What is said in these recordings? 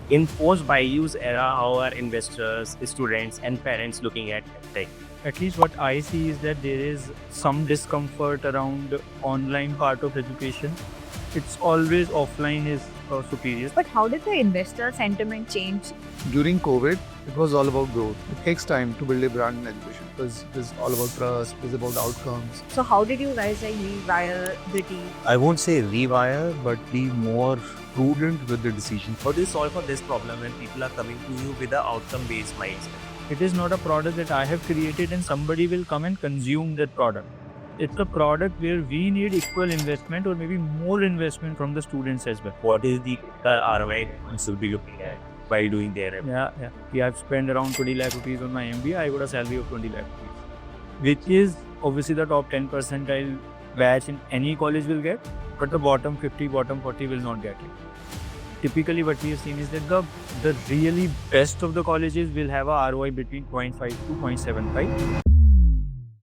In post-BYU's era, how are investors, students, and parents looking at tech? At least what I see is that there is some discomfort around online part of education. It's always offline is superior. But how did the investor sentiment change? During COVID, it was all about growth. It takes time to build a brand in education because it's all about trust, it's about outcomes. So how did you guys rewire the team? I won't say rewire, but be more prudent with the decision. How do you solve for this problem when people are coming to you with an outcome-based mindset? It is not a product that I have created and somebody will come and consume that product. It's a product where we need equal investment or maybe more investment from the students as well. What is the ROI should be looking at while doing their MBA? Yeah. I've spent around 20 lakh rupees on my MBA. I got a salary of 20 lakh rupees, which is obviously the top 10 percentile batch in any college will get, but the bottom 50, bottom 40 will not get it. Typically, what we have seen is that the really best of the colleges will have a ROI between 0.5 to 0.75.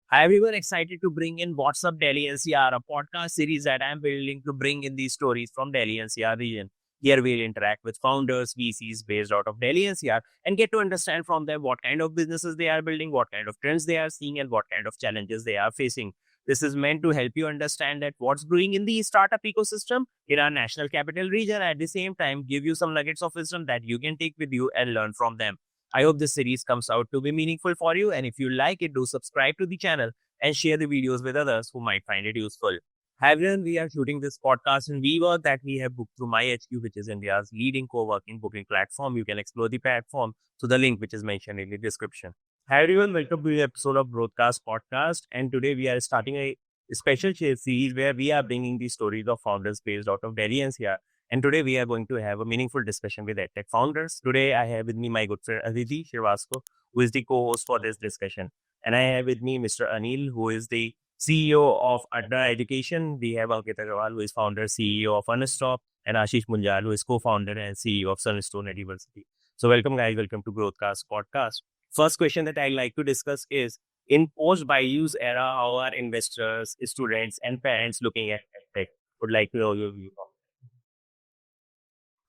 Hi everyone, excited to bring in What's Up Delhi NCR, a podcast series that I'm building to bring in these stories from Delhi NCR region. Here we'll interact with founders, VCs based out of Delhi NCR and get to understand from them what kind of businesses they are building, what kind of trends they are seeing, and what kind of challenges they are facing. This is meant to help you understand that what's brewing in the startup ecosystem in our national capital region. At the same time, give you some nuggets of wisdom that you can take with you and learn from them. I hope this series comes out to be meaningful for you. And if you like it, do subscribe to the channel and share the videos with others who might find it useful. Hi everyone, we are shooting this podcast in WeWork that we have booked through MyHQ, which is India's leading co-working booking platform. You can explore the platform through the link which is mentioned in the description. Hi everyone, welcome to the episode of Broadcast Podcast. And today we are starting a special series where we are bringing the stories of founders based out of Delhi NCR. And today we are going to have a meaningful discussion with EdTech founders. Today I have with me my good friend Aditi, Srivastava, who is the co-host for this discussion. And I have with me Mr. Anil, who is the CEO of Adda Education. We have Ankit Aggarwal, who is founder, CEO of Unstop, and Ashish Munjal, who is co-founder and CEO of Sunstone University. So welcome guys, welcome to Broadcast Podcast. First question that I'd like to discuss is, in post-BYU's era, how are investors, students, and parents looking at EdTech? Would like to know your view.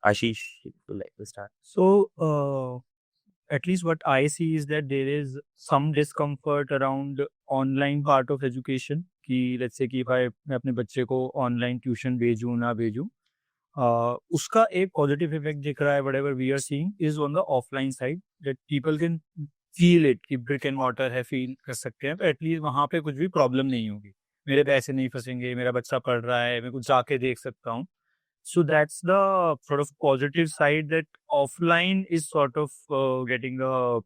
Ashish, would you like to start? So, at least what I see is that there is some discomfort around online part of education. कि let's say कि मैं अपने बच्चे को online tuition भेजूँ ना भेजूँ, उसका एक positive effect दिख रहा है. Whatever we are seeing is on the offline side that people can feel it कि brick and mortar है, feel कर सकते हैं. At least वहाँ पे कुछ भी problem नहीं होगी. मेरे पैसे नहीं फंसेंगे, मेरा बच्चा पढ़ रहा है, मैं कुछ जाके देख सकता हूँ. So that's the sort of positive side, that offline is sort of getting a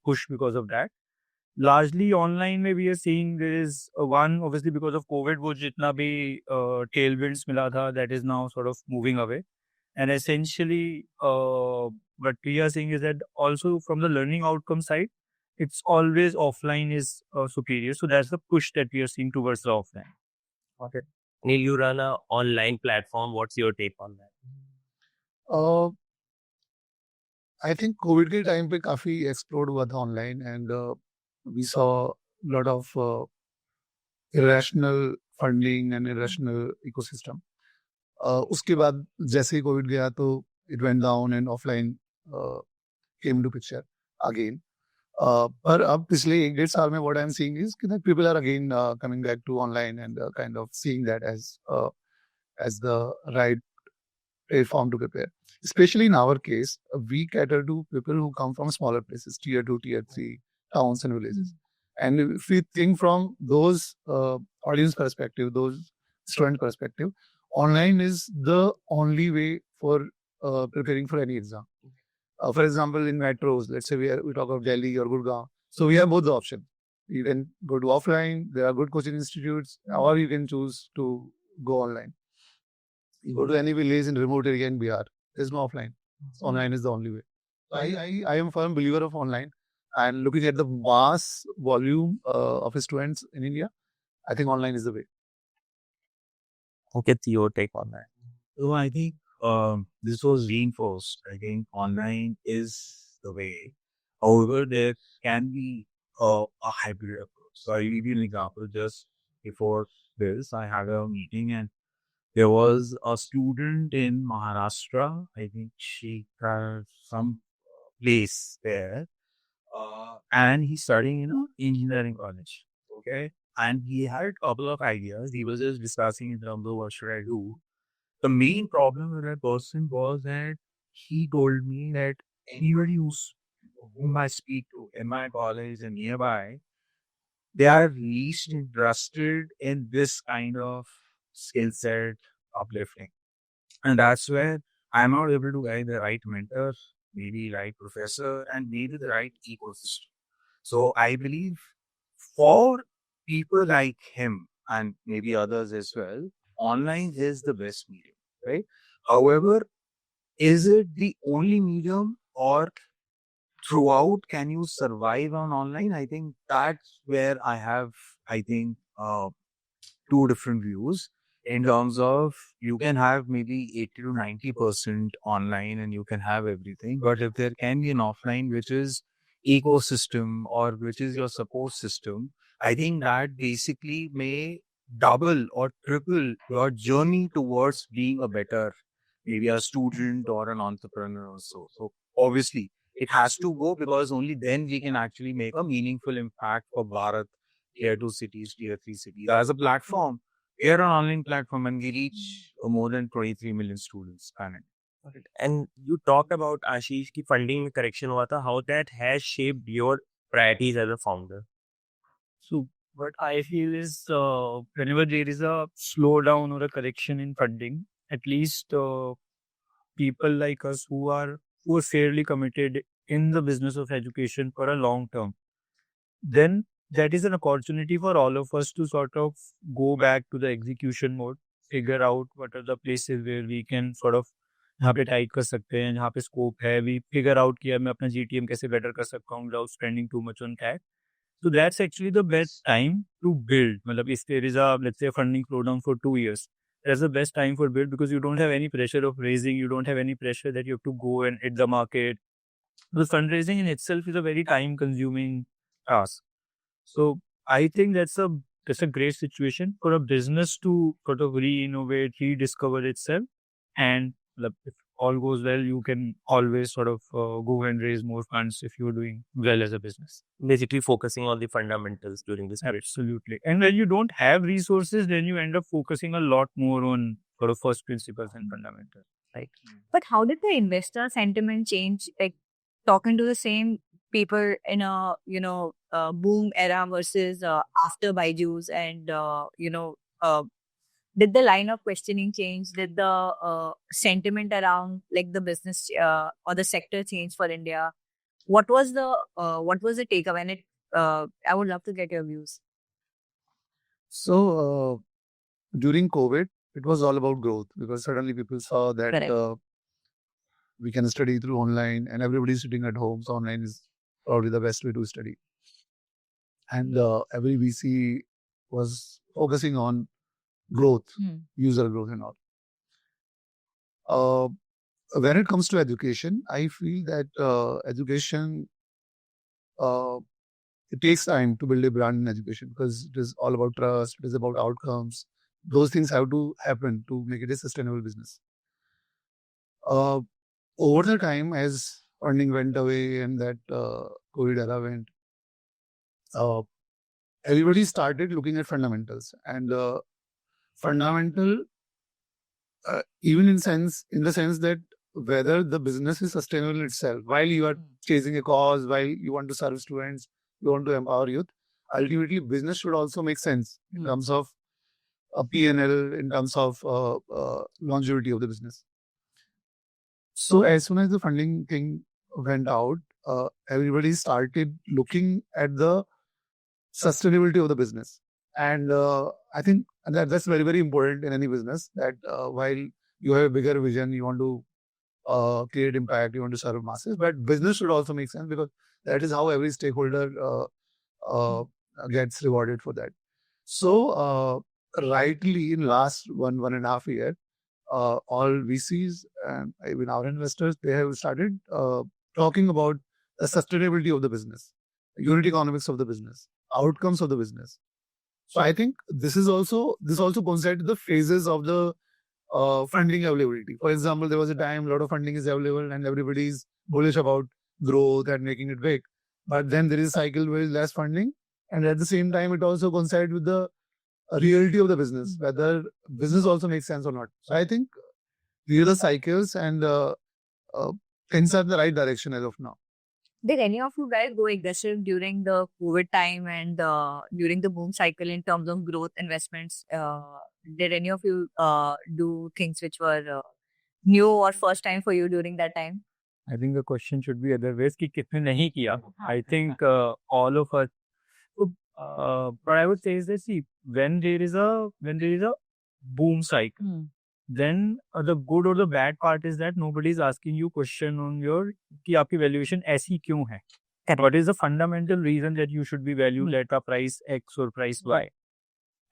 push because of that. Largely online में we are seeing there is one, obviously because of COVID, वो जितना भी tailwinds मिला था, that is now sort of moving away. And essentially what we are seeing is that also from the learning outcome side, it's always offline is superior. So that's the push that we are seeing towards the offline. Okay. Neil, you run an online platform. What's your take on that? I think COVID के time पे काफी explode हुआ था online and we saw a lot of irrational funding and irrational ecosystem. उसके बाद जैसे ही COVID गया तो it went down and offline came into picture again. पर अब पिछले 1-1.5 साल में what I'm seeing is that people are again coming back to online and kind of seeing that as the right platform to prepare. Especially in our case, we cater to people who come from smaller places, tier 2, tier 3 towns and villages. And if we think from those audience perspective, those student perspective, online is the only way for preparing for any exam. For example, in metros, let's say we talk of Delhi or Gurgaon. So we have both the options. You can go to offline, there are good coaching institutes, or you can choose to go online. You go to any village in remote area in Bihar, there's no offline. So online is the only way. So I am a firm believer of online, and looking at the mass volume of students in India, I think online is the way. Okay, your take on that. So I think this was reinforced. I think online is the way. However, there can be a hybrid approach. So I'll give you an example. Just before this, I had a meeting and There was a student in Maharashtra. I think she has some place there, and he's studying in an engineering college. Okay, and he had a couple of ideas. He was just discussing in terms of what should I do. The main problem with that person was that he told me that anybody whom I speak to in my college and nearby, they are least interested in this kind of skill set uplifting. And that's where I'm not able to guide the right mentor, maybe right professor, and maybe the right ecosystem. So I believe for people like him and maybe others as well, online is the best medium, right? However, is it the only medium or throughout can you survive on online? I think that's where I have, I think, two different views in terms of you can have maybe 80 to 90% online and you can have everything. But if there can be an offline, which is ecosystem or which is your support system, I think that basically may double or triple your journey towards being a better, maybe a student or an entrepreneur or so. So obviously it has to go because only then we can actually make a meaningful impact for Bharat, tier 2 cities, tier 3 cities. As a platform, we are an online platform and we reach more than 23 million students. Got it. And you talked about Ashish की funding में correction हुआ था. How that has shaped your priorities as a founder? So what I feel is whenever there is a slowdown or a correction in funding, at least people like us who are fairly committed in the business of education for a long term, then that is an opportunity for all of us to sort of go back to the execution mode, figure out what are the places where we can sort of यहाँ पे tight कर सकते हैं, जहाँ पे scope है, we figure out कि अब मैं अपना GTM कैसे better कर सकता हूँ without spending too much on CAC. So that's actually the best time to build. मतलब if there is a, let's say, a funding slowdown for 2 years, that's the best time for build because you don't have any pressure of raising, you don't have any pressure that you have to go and hit the market. The fundraising in itself is a very time-consuming task. So I think that's a great situation for a business to sort of re-innovate, rediscover itself, and if all goes well, you can always sort of go and raise more funds if you're doing well as a business. Basically focusing on the fundamentals during this period. Absolutely. And when you don't have resources, then you end up focusing a lot more on sort of first principles and fundamentals. Right. But how did the investor sentiment change? Like talking to the same people in a boom era versus after Byju's, and did the line of questioning change? Did the sentiment around like the business or the sector change for India? What was the takeaway? And I would love to get your views. So during COVID, it was all about growth because suddenly people saw that we can study through online and everybody's sitting at home. So online is probably the best way to study. And every VC was focusing on growth, user growth and all. When it comes to education, I feel that education, it takes time to build a brand in education because it is all about trust, it is about outcomes. Those things have to happen to make it a sustainable business. Over the time, as funding went away and that COVID era went, everybody started looking at fundamentals and fundamental, even in the sense that whether the business is sustainable itself, while you are chasing a cause, while you want to serve students, you want to empower youth, ultimately business should also make sense in terms of a P&L, in terms of longevity of the business. So as soon as the funding thing went out, everybody started looking at the sustainability of the business. And I think that's very, very important in any business that while you have a bigger vision, you want to create impact, you want to serve masses, but business should also make sense because that is how every stakeholder gets rewarded for that. So rightly in last one and a half year, all VCs and even our investors, they have started talking about the sustainability of the business, unit economics of the business, outcomes of the business. So I think this also coincides with the phases of the funding availability. For example, there was a time a lot of funding is available and everybody is bullish about growth and making it big. But then there is a cycle where less funding, and at the same time, it also coincides with the reality of the business, whether business also makes sense or not. So I think these are the cycles, and things are in the right direction as of now. Did any of you guys go aggressive during the COVID time and during the boom cycle in terms of growth investments? Did any of you do things which were new or first time for you during that time? I think the question should be otherwise कि कितने नहीं किया. I think all of us. But I would say is that, see, when there is a boom cycle, then the good or the bad part is that nobody is asking you question on your कि आपकी valuation ऐसी क्यों है. What is the fundamental reason that you should be valued at a price X or price Y?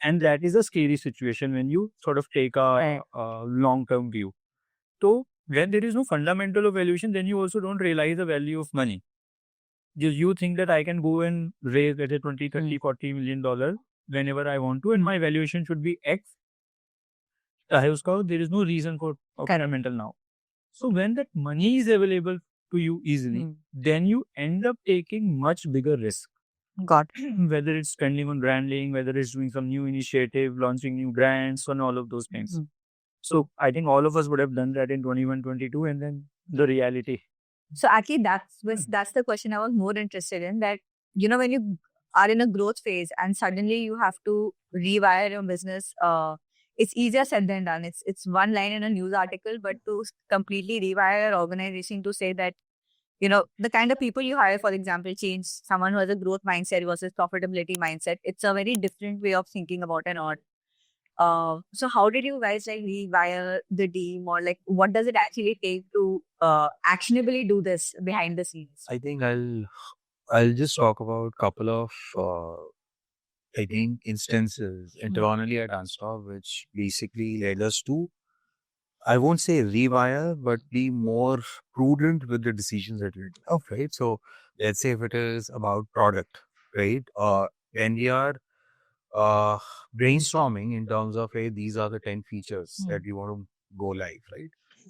And that is a scary situation when you sort of take a long-term view. So when there is no fundamental of valuation, then you also don't realize the value of money. You think that I can go and raise at a 20, 30, $40 million whenever I want to, and my valuation should be X. There is no reason for fundamental now. So when that money is available to you easily, then you end up taking much bigger risk. Got it. Whether it's spending on branding, whether it's doing some new initiative, launching new brands, and all of those things. So I think all of us would have done that in 21, 22, and then the reality. So actually, that's the question I was more interested in. That, you know, when you are in a growth phase and suddenly you have to rewire your business, it's easier said than done. It's one line in a news article, but to completely rewire your organization, to say that, you know, the kind of people you hire, for example, change someone who has a growth mindset versus profitability mindset. It's a very different way of thinking about an org. So how did you guys like rewire the team, or like what does it actually take to actionably do this behind the scenes? I think I'll just talk about a couple of instances internally at Unstop, which basically led us to, I won't say rewire, but be more prudent with the decisions that we take. Right? So let's say if it is about product, right? When we are brainstorming in terms of, hey, these are the 10 features that we want to go live, right?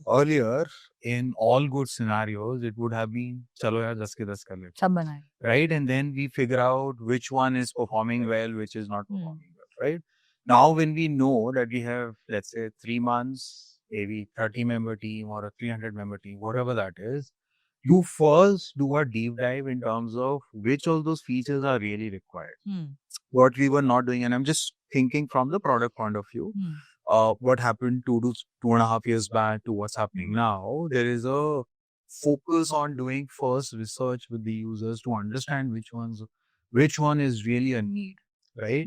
Earlier, in all good scenarios, it would have been, chalo yaar, 10 ke 10 kar lete. Sab banaye. Right? And then we figure out which one is performing well, which is not performing well, right? Now, when we know that we have, let's say, 3 months, maybe 30-member team or a 300-member team, whatever that is, you first do a deep dive in terms of which of those features are really required. What we were not doing, and I'm just thinking from the product point of view, what happened 2.5 years back to what's happening now, there is a focus on doing first research with the users to understand which one is really a need, right?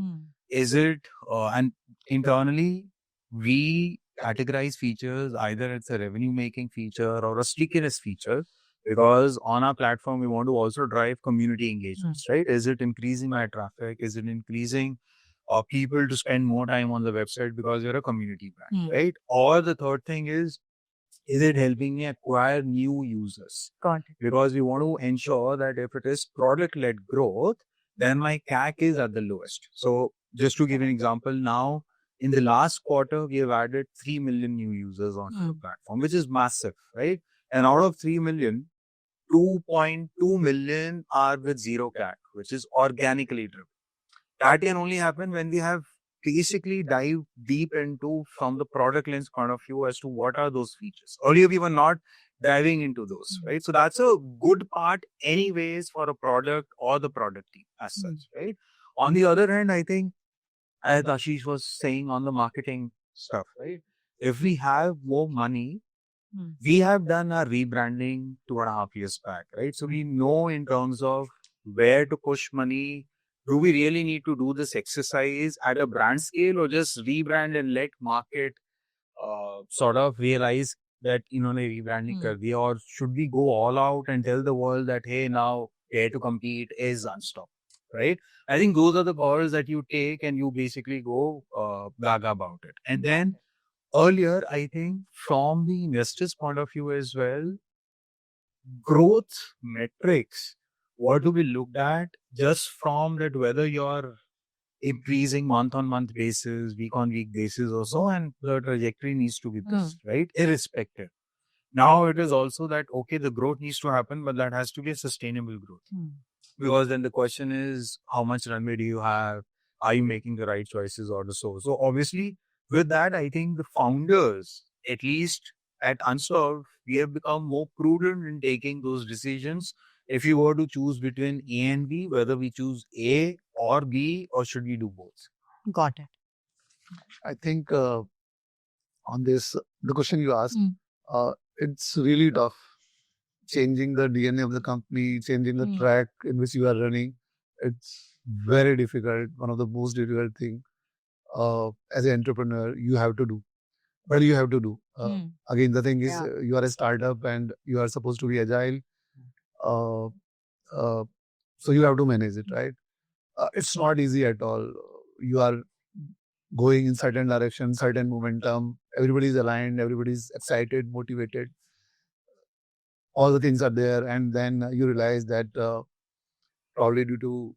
Is it, and internally, we categorize features, either it's a revenue making feature or a stickiness feature, because on our platform, we want to also drive community engagements, right? Is it increasing my traffic? Is it increasing people to spend more time on the website because you're a community brand, right? Or the third thing is it helping me acquire new users? Got it. Because we want to ensure that if it is product-led growth, then my CAC is at the lowest. So just to give an example, now in the last quarter, we have added 3 million new users on the platform, which is massive, right? And out of 3 million, 2.2 million are with zero CAC, which is organically driven. That can only happen when we have basically dived deep into, from the product lens point of view, as to what are those features. Earlier, we were not diving into those, right? So that's a good part anyways for a product or the product team as such, right? On the other hand, I think, as Ashish was saying on the marketing stuff, right? If we have more money, we have done our rebranding 2.5 years back, right? So we know in terms of where to push money. Do we really need to do this exercise at a brand scale, or just rebrand and let market sort of realize that, you know, rebranding kar diya, or should we go all out and tell the world that, hey, now dare to compete is Unstop, right? I think those are the calls that you take and you basically go gaga about it. And then earlier, I think from the investor's point of view as well, growth metrics, what do we look at just from that, whether you're increasing month-on-month basis, week-on-week basis also, and the trajectory needs to be this, right? Irrespective. Now it is also that, okay, the growth needs to happen, but that has to be a sustainable growth. Because then the question is, how much runway do you have? Are you making the right choices or so? So obviously, with that, I think the founders, at least at Unstop, we have become more prudent in taking those decisions. If you were to choose between A and B, whether we choose A or B, or should we do both? Got it. I think on this, the question you asked, it's really tough. Changing the DNA of the company, changing the track in which you are running, it's very difficult. One of the most difficult thing as an entrepreneur you have to do. But you have to do. Again, the thing is, you are a startup and you are supposed to be agile. So you have to manage it, right? It's not easy at all. You are going in certain direction, certain momentum. Everybody's aligned. Everybody's excited, motivated. All the things are there, and then you realize that probably due to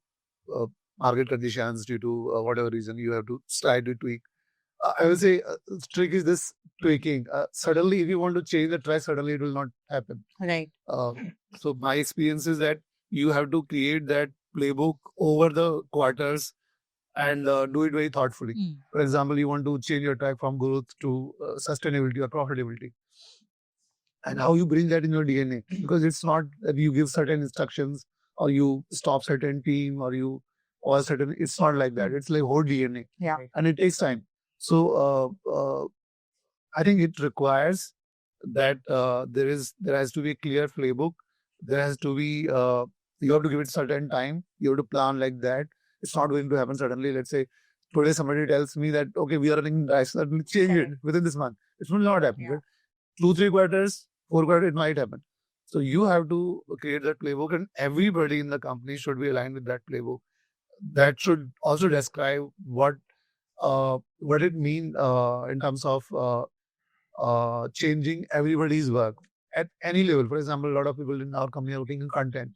market conditions, due to whatever reason, you have to slightly tweak. I will say the trick is this tweaking. Suddenly, if you want to change the track, suddenly it will not happen. Right. So my experience is that you have to create that playbook over the quarters and do it very thoughtfully. For example, you want to change your track from growth to sustainability or profitability. And how you bring that in your DNA, because it's not that you give certain instructions or you stop certain team or certain. It's not like that. It's like whole DNA, and it takes time. So I think it requires that there has to be a clear playbook. There has to be you have to give it certain time. You have to plan like that. It's not going to happen suddenly. Let's say today somebody tells me that okay, we are running dice, suddenly change it within this month. It will not happen. Right? 2-3 quarters, 4 quarters, it might happen. So you have to create that playbook, and everybody in the company should be aligned with that playbook. That should also describe what it means in terms of changing everybody's work at any level. For example, a lot of people in our company are working in content.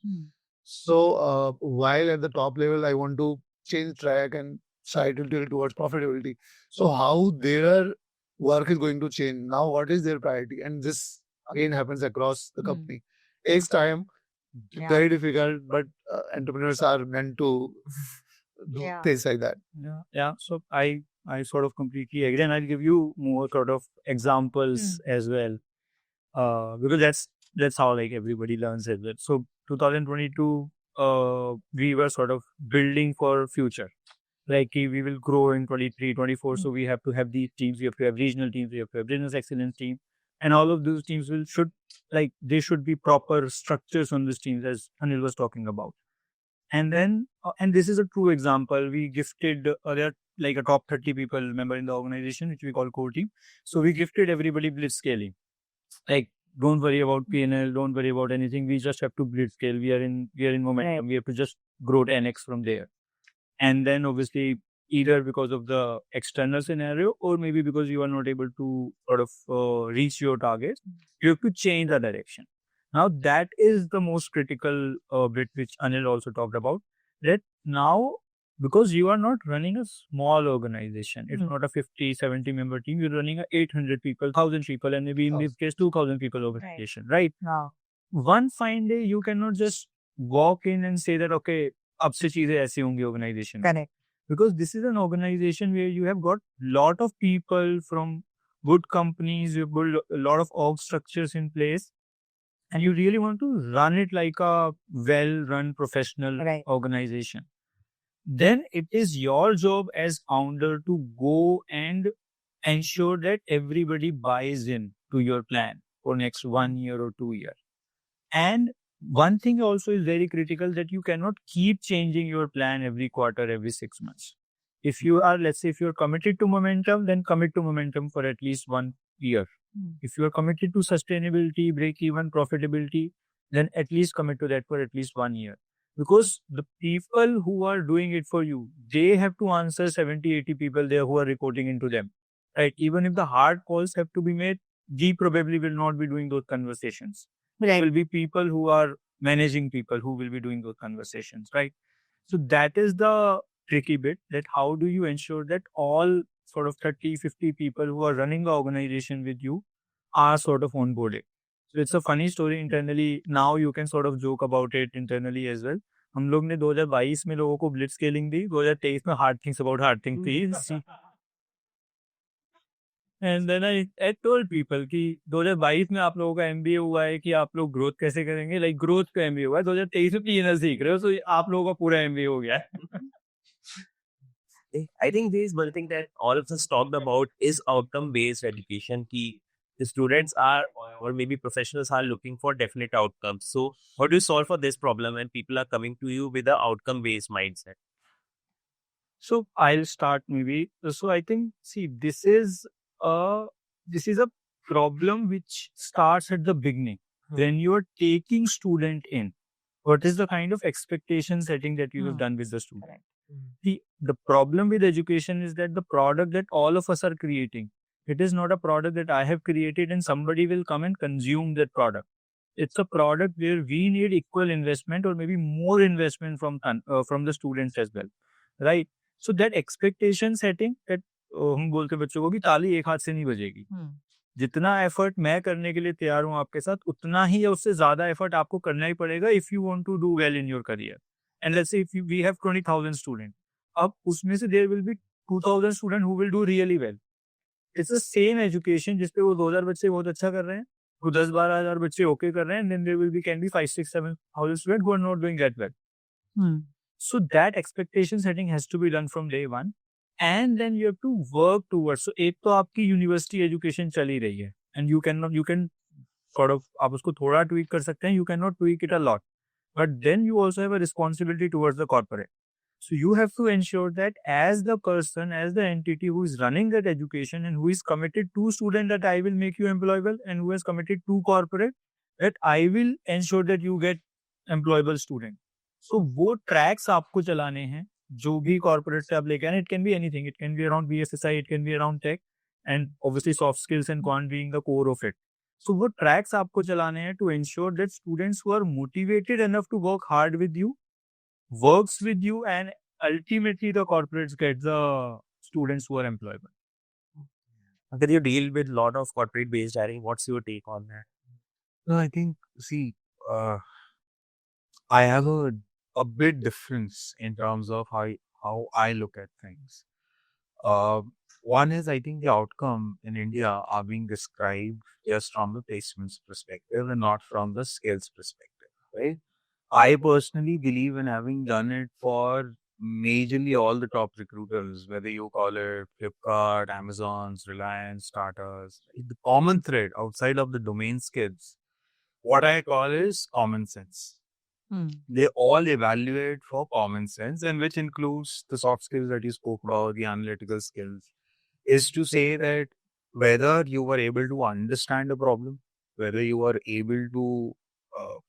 So while at the top level, I want to change track and try to tilt towards profitability. So how their work is going to change now? What is their priority? And this again happens across the company. Takes time, very difficult, but entrepreneurs are meant to do things like that. Yeah. So I sort of completely agree, and I'll give you more sort of examples as well, because that's how like everybody learns as well. So 2022, we were sort of building for future. Like we will grow in 23, 24. So we have to have these teams. We have to have regional teams. We have to have business excellence team, and all of those teams they should be proper structures on these teams, as Anil was talking about. And then, and this is a true example. We gifted there are like a top 30 people member in the organization, which we call core team. So we gifted everybody Blitzscaling. Like, don't worry about P&L, don't worry about anything. We just have to Blitzscale. We are in momentum. We have to just grow 10x from there. And then obviously, either because of the external scenario or maybe because you are not able to sort of reach your target, you have to change the direction. Now, that is the most critical bit which Anil also talked about. That now, because you are not running a small organization, it's not a 50, 70 member team, you're running a 800 people, 1,000 people, and maybe in this case, 2,000 people organization, right? One fine day, you cannot just walk in and say that, okay, ab se cheezein aisi hongi organization. Correct. Because this is an organization where you have got lot of people from good companies, you build a lot of org structures in place, and you really want to run it like a well-run professional organization. Then it is your job as founder to go and ensure that everybody buys in to your plan for next 1 year or 2 years. And one thing also is very critical, that you cannot keep changing your plan every quarter, every 6 months. If you are, let's say, if you're committed to momentum, then commit to momentum for at least 1 year. If you are committed to sustainability, break-even, profitability, then at least commit to that for at least 1 year. Because the people who are doing it for you, they have to answer 70, 80 people there who are reporting into them. Right? Even if the hard calls have to be made, we probably will not be doing those conversations. There will be people who are managing people who will be doing those conversations, right? So that is the tricky bit, that how do you ensure that all sort of 30, 50 people who are running the organization with you are sort of onboarded. So it's a funny story internally. Now you can sort of joke about it internally as well. हम लोग ने 2022 में लोगों को Blitz scaling दी, 2023 में hard things about hard things थी. And then I told people कि 2022 में आप लोगों का एमबीए हुआ है कि आप लोग ग्रोथ कैसे करेंगे, लाइक ग्रोथ का एमबीए हुआ है, 2023 में पीएनएल सीख रहे हो, तो आप लोगों का पूरा एमबीए हो गया है. I think there is one thing that all of us talked about is outcome-based education. Ki the students are, or maybe professionals are looking for definite outcomes. So, how do you solve for this problem when people are coming to you with a outcome-based mindset? So I'll start maybe. So I think, see, this is a problem which starts at the beginning. When you are taking student in, what is the kind of expectation setting that you have done with the student? The problem with education is that the product that all of us are creating, it is not a product that I have created and somebody will come and consume that product. It's a product where we need equal investment or maybe more investment from the students as well, right? So that expectation setting, that हम बोलते बच्चों को कि ताली एक हाथ से नहीं बजेगी. जितना एफर्ट मैं करने के लिए तैयार हूँ आपके साथ, उतना ही या उससे ज्यादा एफर्ट आपको करना ही पड़ेगा if you want to do well in your career. And let's say if we have 20,000 student, अब उसमें से there will be 2,000 student who will do really well. It's the same education जिसपे वो 2,000 बच्चे बहुत अच्छा कर रहे हैं, वो 10-12,000 बच्चे ओके कर रहे हैं, and then there will be can be 5-6-7,000 student who are not doing that well. So that expectation setting has to be done from day one, and then you have to work towards. So एक तो आपकी university education चल ही रही है, and you can sort of आप उसको थोड़ा tweak कर सकते हैं, you cannot tweak it a lot, but then you also have a responsibility towards the corporate. So you have to ensure that as the person, as the entity who is running that education and who is committed to student, that I will make you employable, and who is committed to corporate, that I will ensure that you get employable student. So वो tracks आपको चलाने हैं जो भी corporate से आप लेके आए. It can be anything. It can be around BFSI, it can be around tech, and obviously soft skills and quant being the core of it. So वो tracks आपको चलाने हैं to ensure that students who are motivated enough to work hard with you, works with you, and ultimately the corporates get the students who are employable. Ankit, you deal with a lot of corporate-based hiring. What's your take on that? No, I think, see, I have a bit difference in terms of how I look at things. One is, I think the outcome in India are being described just from the placements perspective and not from the skills perspective, right? I personally believe in having done it for majorly all the top recruiters, whether you call it Flipkart, Amazon's, Reliance, Tata's. The common thread outside of the domain skills, what I call is common sense. They all evaluate for common sense, and which includes the soft skills that you spoke about, the analytical skills, is to say that whether you were able to understand a problem, whether you were able to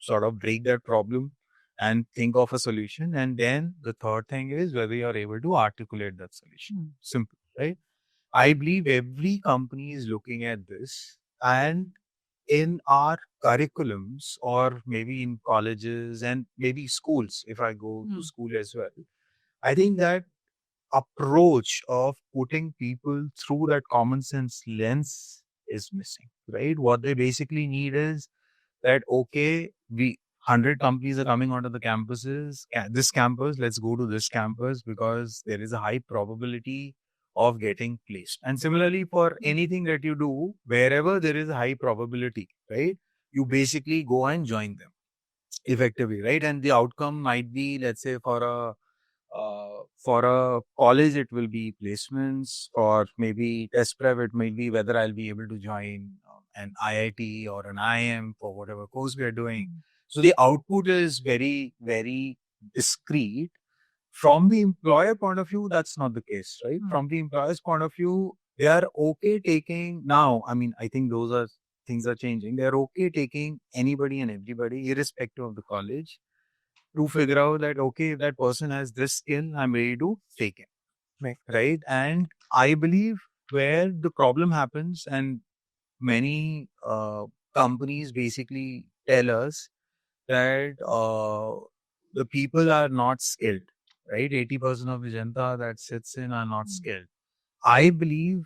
sort of break that problem and think of a solution. And then the third thing is whether you are able to articulate that solution. Simple, right? I believe every company is looking at this, and in our curriculums, or maybe in colleges and maybe schools, if I go to school as well, I think that approach of putting people through that common sense lens is missing, right? What they basically need is that, okay, 100 companies are coming onto the campuses, this campus, let's go to this campus because there is a high probability of getting placed. And similarly, for anything that you do, wherever there is a high probability, right, you basically go and join them effectively, right? And the outcome might be, let's say, for a college, it will be placements, or maybe test prep, it might be whether I'll be able to join an IIT or an IIM for whatever course we are doing. So the output is very, very discrete. From the employer point of view, that's not the case, right? From the employer's point of view, they are okay taking now. I mean, I think things are changing. They're okay taking anybody and everybody, irrespective of the college, to figure out that, okay, if that person has this skill, I'm ready to take it. Right? And I believe where the problem happens, and many companies basically tell us that the people are not skilled. right? 80% of the janta that sits in are not skilled. I believe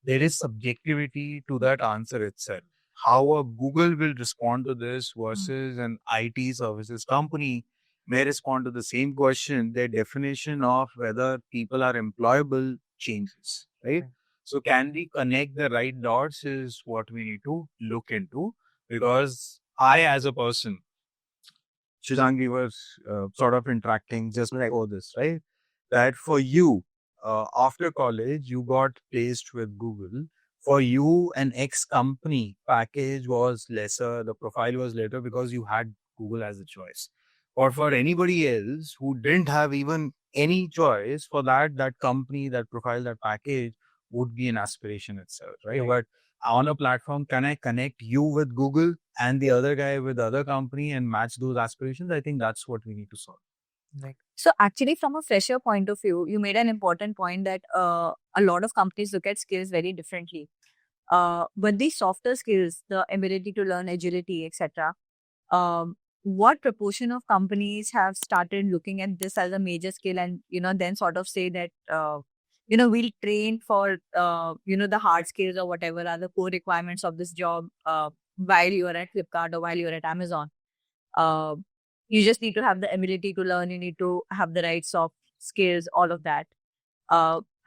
there is subjectivity to that answer itself. How a Google will respond to this versus an IT services company may respond to the same question. Their definition of whether people are employable changes, right? So can we connect the right dots is what we need to look into, because I, as a person, Shashank, we were sort of interacting just before this, right? That for you, after college, you got placed with Google. For you, an ex company package was lesser, the profile was lesser because you had Google as a choice. Or for anybody else who didn't have even any choice, for that company, that profile, that package would be an aspiration itself, right? But on a platform, can I connect you with Google and the other guy with the other company and match those aspirations? I think that's what we need to solve. So actually, from a fresher point of view, you made an important point that a lot of companies look at skills very differently. But these softer skills, the ability to learn agility, etc., what proportion of companies have started looking at this as a major skill and, then sort of say that, we'll train for, the hard skills or whatever are the core requirements of this job while you are at Flipkart or while you're at Amazon. You just need to have the ability to learn. You need to have the right soft skills, all of that.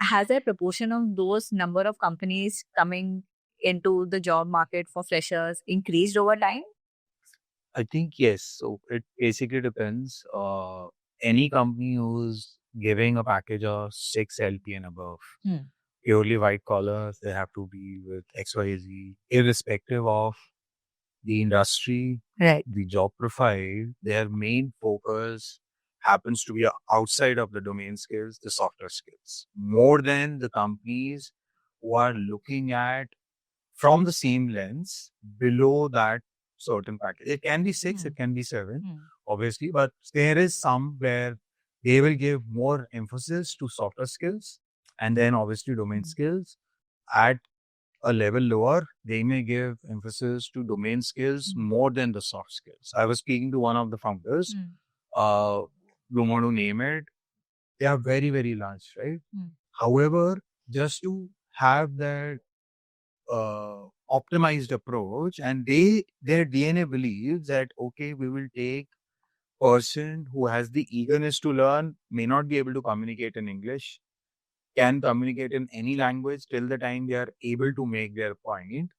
Has a proportion of those number of companies coming into the job market for freshers increased over time? I think yes. So it basically depends. Any company who's giving a package of 6 LP and above, purely white collars, they have to be with XYZ, irrespective of the industry, Right. the job profile. Their main focus happens to be outside of the domain skills, the softer skills, more than the companies who are looking at from the same lens below that certain package. It can be 6, it can be 7, obviously, but there is some where they will give more emphasis to softer skills and then obviously domain skills. At a level lower, they may give emphasis to domain skills more than the soft skills. I was speaking to one of the founders, don't want to name it. They are very, very large, right? However, just to have that optimized approach, and their DNA believes that, okay, we will take person who has the eagerness to learn, may not be able to communicate in English, can communicate in any language till the time they are able to make their point,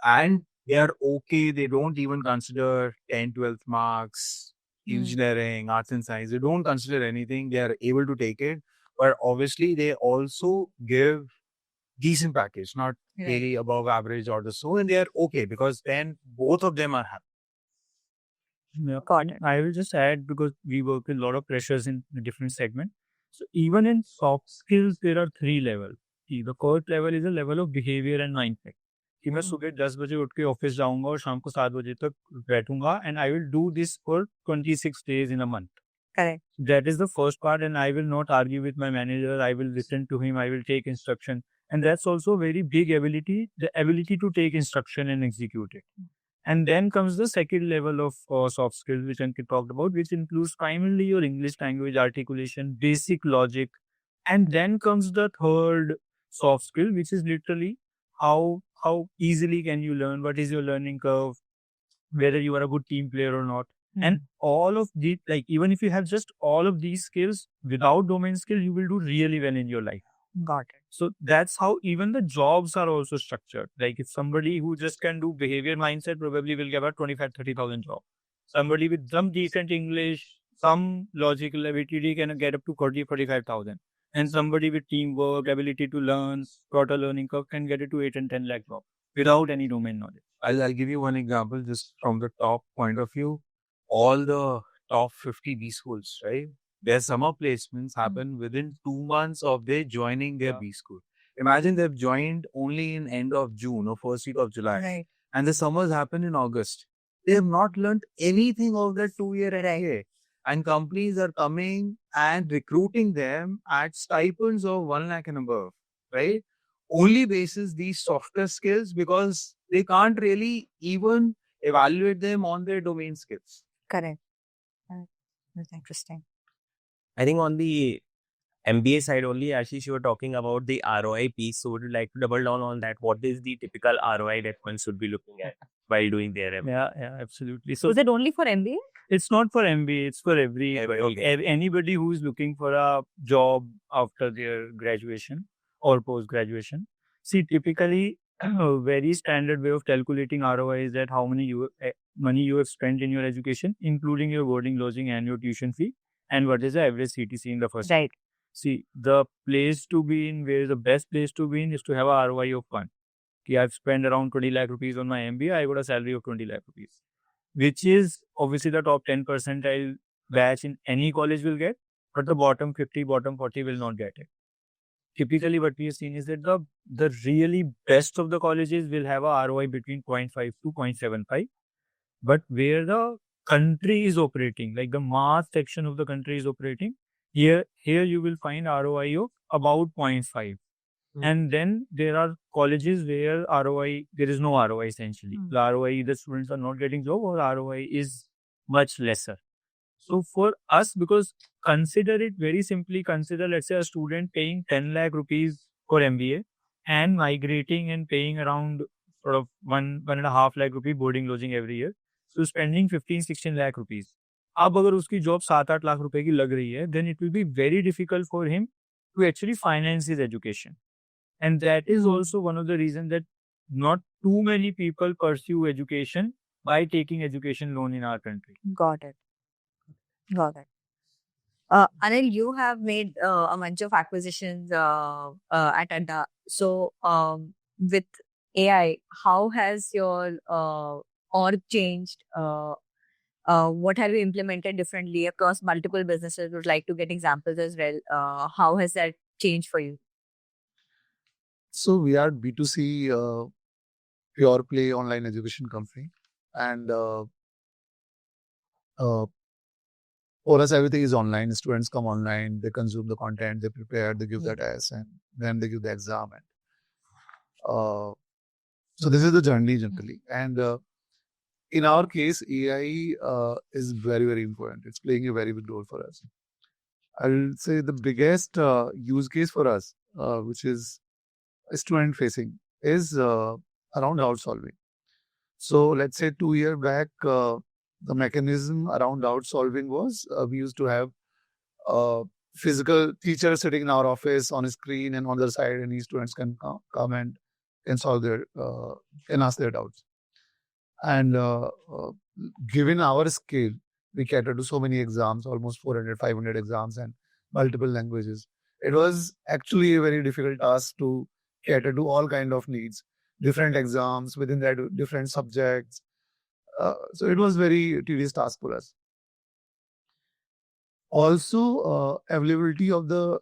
and they are okay. They don't even consider 10, 12th marks, engineering, arts and science. They don't consider anything. They are able to take it. But obviously, they also give decent package, not really above average or the so, and they are okay because then both of them are happy. Yeah. Got it. I will just add, because we work with a lot of pressures in a different segment. So even in soft skills, there are 3 levels. The first level is a level of behavior and mindset. कि मैं सुबह 10 बजे उठ के office जाऊंगा और शाम को 7 बजे तक बैठूंगा, and I will do this for 26 days in a month. Correct. That is the first part, and I will not argue with my manager. I will listen to him. I will take instruction, and that's also very big ability, the ability to take instruction and execute it. And then comes the second level of soft skills, which Ankit talked about, which includes primarily your English language articulation, basic logic. And then comes the third soft skill, which is literally how easily can you learn, what is your learning curve, whether you are a good team player or not. And all of the, like, even if you have just all of these skills without domain skill, you will do really well in your life. Got it. So that's how even the jobs are also structured. Like if somebody who just can do behavior mindset probably will get about 25,000-30,000 jobs. Somebody with some decent English, some logical ability can get up to 40,000-45,000. And somebody with teamwork, ability to learn, shorter learning curve can get it to 8 and 10 lakh jobs without any domain knowledge. I'll give you one example just from the top point of view. All the top 50 B schools, right? Their summer placements happen within 2 months of their joining their B school. Imagine they've joined only in end of June or first week of July. Right. And the summers happen in August. They have not learned anything of that 2-year MBA. And companies are coming and recruiting them at stipends of 1 lakh and above, right? Only basis these softer skills because they can't really even evaluate them on their domain skills. Correct. That's interesting. I think on the MBA side only, Ashish, you were talking about the ROI piece. So would you like to double down on that? What is the typical ROI that one should be looking at while doing their MBA? Yeah, absolutely. So Was it only for MBA? it's not for MBA, it's for everybody. Okay. Anybody who is looking for a job after their graduation or post graduation. See, typically, a very standard way of calculating ROI is that how many money you have spent in your education, including your boarding, lodging, and your tuition fee, and what is the average CTC in the first. Right. See, the place to be in, where is the best place to be in, is to have a ROI of 1. I've spent around 20 lakh rupees on my MBA, I got a salary of 20 lakh rupees, which is obviously the top 10 percentile batch in any college will get, but the bottom 50, bottom 40 will not get it. Typically, what we have seen is that the really best of the colleges will have a ROI between 0.5 to 0.75, but where the country is operating, like the mass section of the country is operating, here you will find ROI of about 0.5. And then there are colleges where ROI, there is no ROI essentially. The ROI, the students are not getting job, or ROI is much lesser. So for us, because consider it very simply, consider, let's say, a student paying 10 lakh rupees for MBA and migrating and paying around sort of 1.5 lakh rupee boarding lodging every year. So spending 15-16 lakh rupees. अब अगर उसकी job 7-8 lakh रुपए की लग रही है, then it will be very difficult for him to actually finance his education. And that is also one of the reasons that not too many people pursue education by taking education loan in our country. Got it. Anil, you have made a bunch of acquisitions at Adda. So with AI, how has your org changed? What have you implemented differently across multiple businesses? Would like to get examples as well. How has that changed for you? So we are B2C pure play online education company, and for us everything is online. Students come online, they consume the content, they prepare, they give the test, and then they give the exam. And so this is the journey generally. And in our case, AI is very, very important. It's playing a very big role for us. I'll say the biggest use case for us, which is student facing, is around doubt solving. So let's say 2 years back, the mechanism around doubt solving was we used to have physical teacher sitting in our office on a screen, and on the other side any students can come and can solve their can ask their doubts. And given our scale, we cater to so many exams, almost 400, 500 exams and multiple languages. It was actually a very difficult task to cater to all kind of needs, different exams within that, different subjects. So it was very tedious task for us. Also, availability of the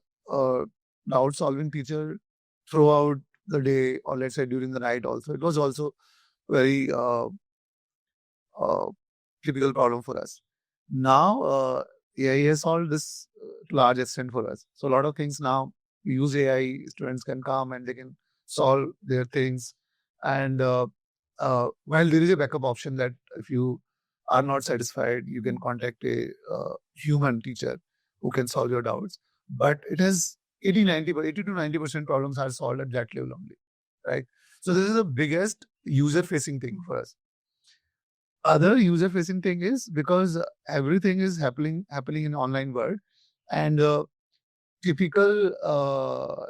doubt solving teacher throughout the day, or let's say during the night also, it was also very typical problem for us. Now, AI has solved this to large extent for us. So a lot of things now, we use AI, students can come and they can solve their things. And while there is a backup option that if you are not satisfied, you can contact a human teacher who can solve your doubts. But it has 80 to 90% problems are solved at that level only, right? So this is the biggest user-facing thing for us. Other user-facing thing is because everything is happening in online world, and typical,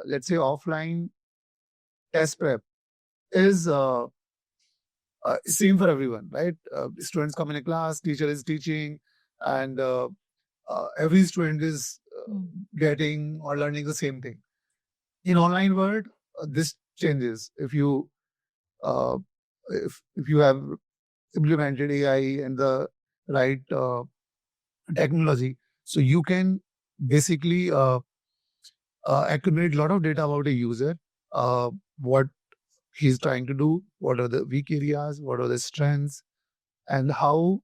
let's say, offline test prep is same for everyone, right? Students come in a class, teacher is teaching, and every student is getting or learning the same thing. In online world, this changes if you have implemented AI and the right technology. So you can basically accumulate a lot of data about a user, what he's trying to do, what are the weak areas, what are the strengths, and how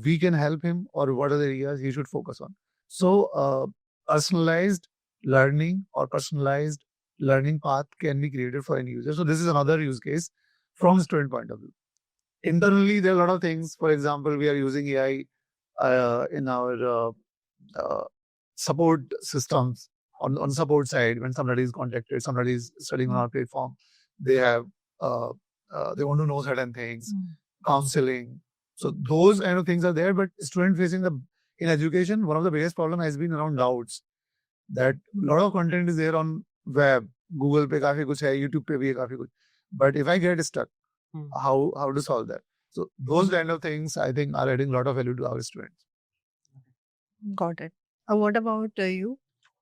we can help him, or what are the areas he should focus on. So personalized learning or personalized learning path can be created for any user. So this is another use case from a student point of view. Internally, there are a lot of things. For example, we are using AI in our support systems on support side. When somebody is contacted, somebody is studying on our platform, they have they want to know certain things, counseling. So those kind of things are there. But student facing in education, one of the biggest problem has been around doubts. That a lot of content is there on web, Google पे काफी कुछ है, YouTube पे भी है काफी कुछ. But if I get stuck, how to solve that? So those kind of things I think are adding a lot of value to our students. Got it. What about you?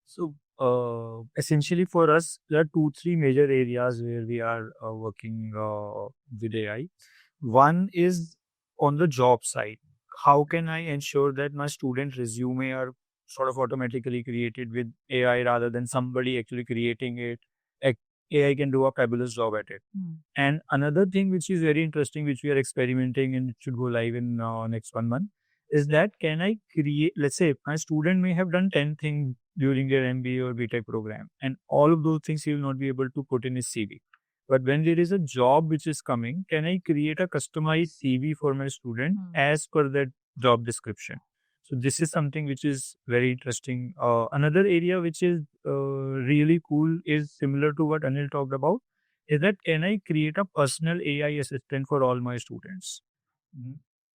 So, essentially for us, there are 2-3 major areas where we are working with AI. One is on the job side. How can I ensure that my student resume are sort of automatically created with AI rather than somebody actually creating it? AI can do a fabulous job at it. And another thing which is very interesting, which we are experimenting and it should go live in next 1 month, is that can I create, let's say my student may have done 10 things during their MBA or BTech program, and all of those things he will not be able to put in his CV. But when there is a job which is coming, can I create a customized CV for my student as per that job description? So this is something which is very interesting. Another area which is really cool is similar to what Anil talked about, is that can I create a personal AI assistant for all my students?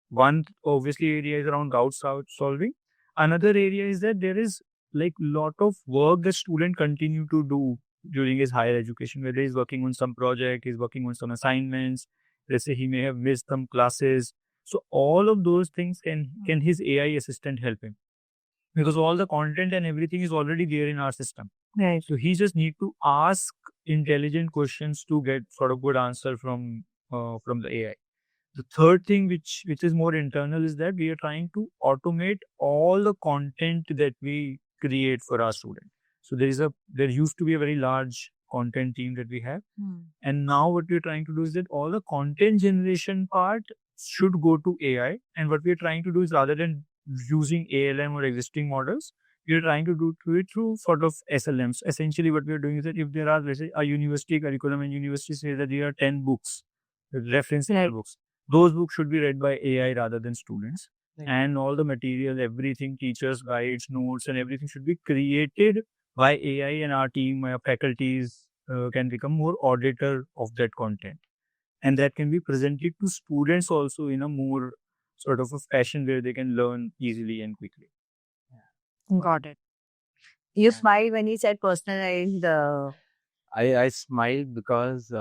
One obviously area is around doubt solving. Another area is that there is like lot of work the student continue to do during his higher education, whether he's working on some project, he's working on some assignments, let's say he may have missed some classes. So all of those things can his AI assistant help him, because all the content and everything is already there in our system. Right. So he just need to ask intelligent questions to get sort of good answer from the AI. The third thing, which is more internal, is that we are trying to automate all the content that we create for our student. So there used to be a very large content team that we have, and now what we're trying to do is that all the content generation part should go to AI, and what we're trying to do is, rather than using ALM or existing models, we're trying to do it through sort of SLMs. Essentially, what we're doing is that if there are, let's say, a university curriculum and university says that there are 10 books, reference books, those books should be read by AI rather than students. And all the material, everything, teachers, guides, notes, and everything should be created by AI, and our team, our faculties can become more auditor of that content. And that can be presented to students also in a more sort of a fashion where they can learn easily and quickly. Got it. You smiled when he said personalized. I smiled because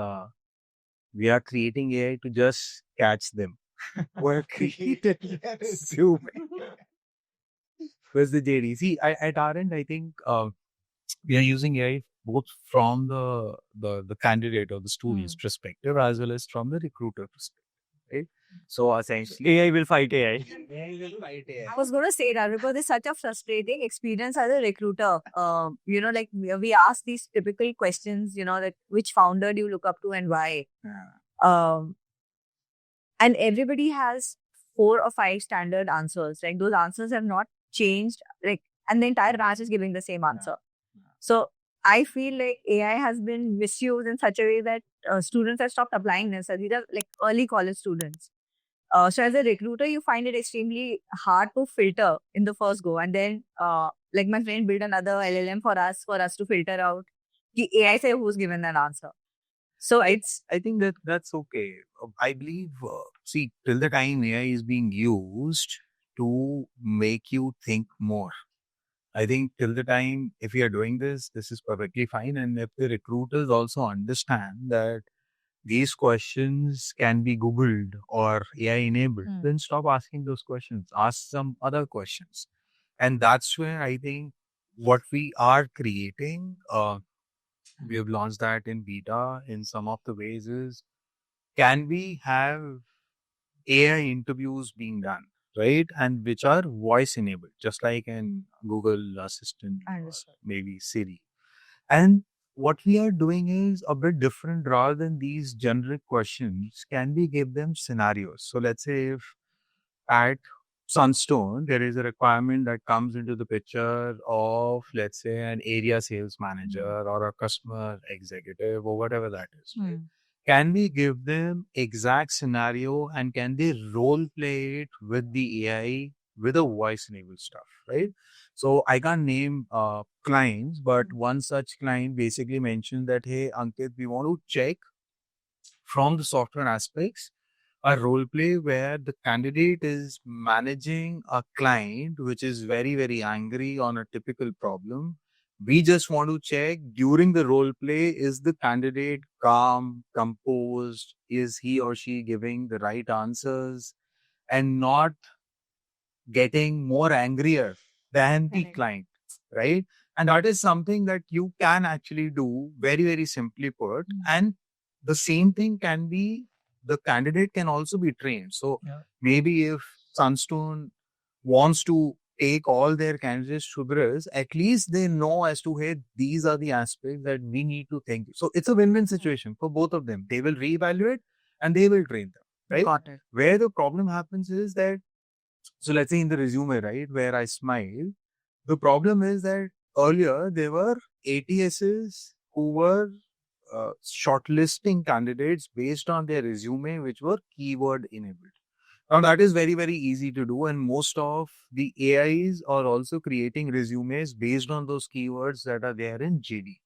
we are creating AI to just catch them. We're creating assuming. Where's the JD? See, at our end, I think we are using AI both from the candidate or the student's perspective as well as from the recruiter perspective. Right? So essentially, AI will fight AI. AI will fight AI. I was going to say that because it's such a frustrating experience as a recruiter. Like we ask these typical questions, that which founder do you look up to and why? And everybody has 4 or 5 standard answers. Like those answers have not changed. And the entire branch is giving the same answer. So I feel like AI has been misused in such a way that students have stopped applying this. These are like early college students. So as a recruiter, you find it extremely hard to filter in the first go. And then, like my friend built another LLM for us to filter out the AI say who's given that answer. So I think that's okay. I believe, see, till the time AI is being used to make you think more, I think till the time, if we are doing this is perfectly fine. And if the recruiters also understand that these questions can be Googled or AI enabled, then stop asking those questions. Ask some other questions. And that's where I think what we are creating, we have launched that in beta in some of the ways, is can we have AI interviews being done, right? And which are voice enabled, just like in Google Assistant, maybe Siri. And what we are doing is a bit different. Rather than these generic questions, can we give them scenarios? So let's say if at Sunstone, there is a requirement that comes into the picture of, let's say, an area sales manager or a customer executive or whatever that is. Right? Can we give them exact scenario and can they role play it with the AI with a voice-enabled stuff, right? So I can't name clients, but one such client basically mentioned that, hey, Ankit, we want to check from the software aspects a role play where the candidate is managing a client which is very, very angry on a typical problem. We just want to check during the role play, is the candidate calm, composed? Is he or she giving the right answers and not getting more angrier than the Correct. client, right? And that is something that you can actually do very, very simply put. And the same thing can be, the candidate can also be trained. So maybe if Sunstone wants to take all their candidates to this, at least they know as to, hey, these are the aspects that we need to think. So it's a win-win situation for both of them. They will reevaluate and they will train them, right? Got it. Where the problem happens is that, so let's say in the resume, right, where I smile, the problem is that earlier there were ATSs who were shortlisting candidates based on their resume, which were keyword enabled. Now that is very, very easy to do. And most of the AIs are also creating resumes based on those keywords that are there in JD,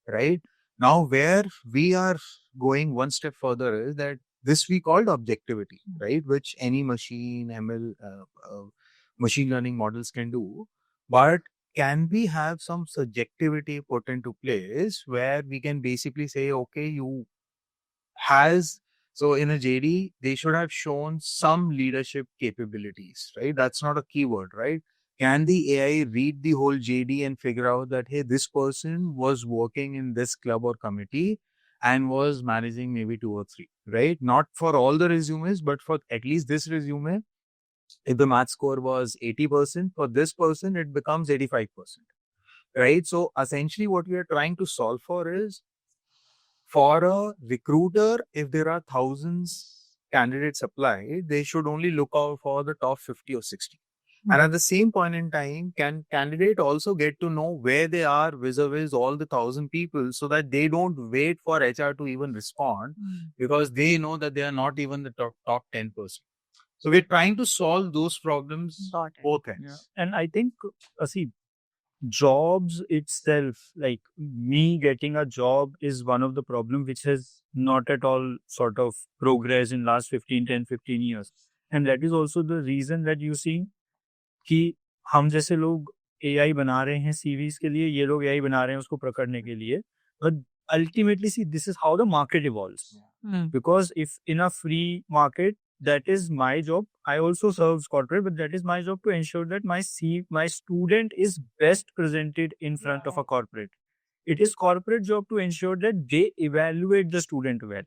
right? Now, where we are going one step further is that this we called objectivity, right? Which any machine, ML, machine learning models can do. But can we have some subjectivity put into place where we can basically say, okay, you has, so in a JD, they should have shown some leadership capabilities, right? That's not a keyword, right? Can the AI read the whole JD and figure out that, hey, this person was working in this club or committee and was managing maybe 2 or 3, right? Not for all the resumes, but for at least this resume, if the math score was 80%, for this person, it becomes 85%, right? So essentially what we are trying to solve for is, for a recruiter, if there are thousands candidates applied, they should only look out for the top 50 or 60. And at the same point in time, can candidate also get to know where they are vis-a-vis all the 1,000 people, so that they don't wait for HR to even respond, because they know that they are not even the top 10%. So we're trying to solve those problems Got it. both ends. And I think, see, jobs itself, like me getting a job is one of the problem which has not at all sort of progressed in last 15 years. And that is also the reason that you see कि हम जैसे लोग AI बना रहे हैं CVs के लिए, ये लोग AI बना रहे हैं उसको पकड़ने के लिए. But ultimately, see, this is how the market evolves. Because if in a free market, that is my job. I also serve corporate, but that is my job to ensure that my student is best presented in front of a corporate. It is corporate job to ensure that they evaluate the student well.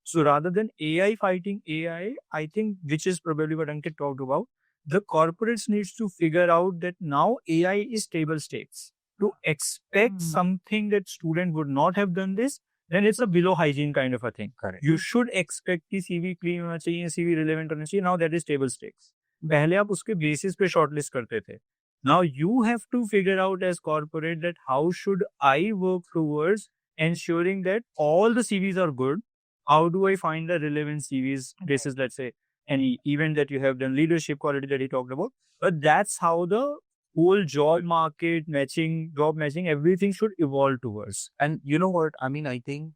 So rather than AI fighting AI, I think, which is probably what Ankit talked about, the corporates needs to figure out that now AI is table stakes. To expect something that student would not have done this, then it's a below hygiene kind of a thing. Correct. You should expect कि CV clean होना चाहिए, CV relevant होना चाहिए. Now that is table stakes. पहले आप उसके basis पे shortlist करते थे. Now you have to figure out as corporate that how should I work towards ensuring that all the CVs are good. How do I find the relevant CVs basis, let's say, any event that you have done, leadership quality that he talked about. But that's how the whole job market matching, job matching, everything should evolve towards. And you know what? I mean, I think,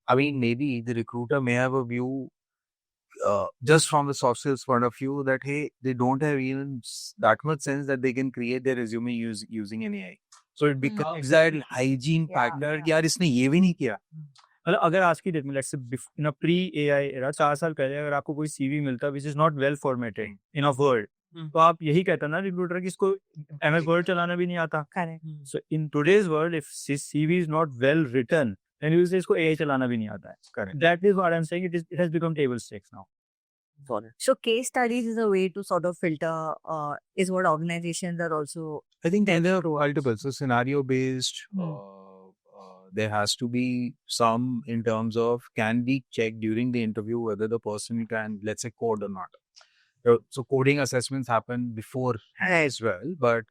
maybe the recruiter may have a view just from the soft skills point of view that, hey, they don't have even that much sense that they can create their resume using an AI. So it becomes that hygiene factor. यार इसने ये भी नहीं किया. मतलब अगर आज की डेट में let's say in a pre AI era 4 साल पहले अगर आपको कोई सीवी मिलता which is not well formatted in a word, तो आप यही कहता ना रिक्रूटर कि इसको एमएस वर्ड चलाना भी नहीं आता. Correct. So in today's world if CV is not well written then you say इसको एआई चलाना भी नहीं आता है. Correct. That is what I am saying, it has become table stakes now. So case studies is a way to sort of filter, is what organizations are also. I think there are multiple. So scenario based, there has to be some in terms of, can we check during the interview whether the person can, let's say, code or not. So coding assessments happen before as well, but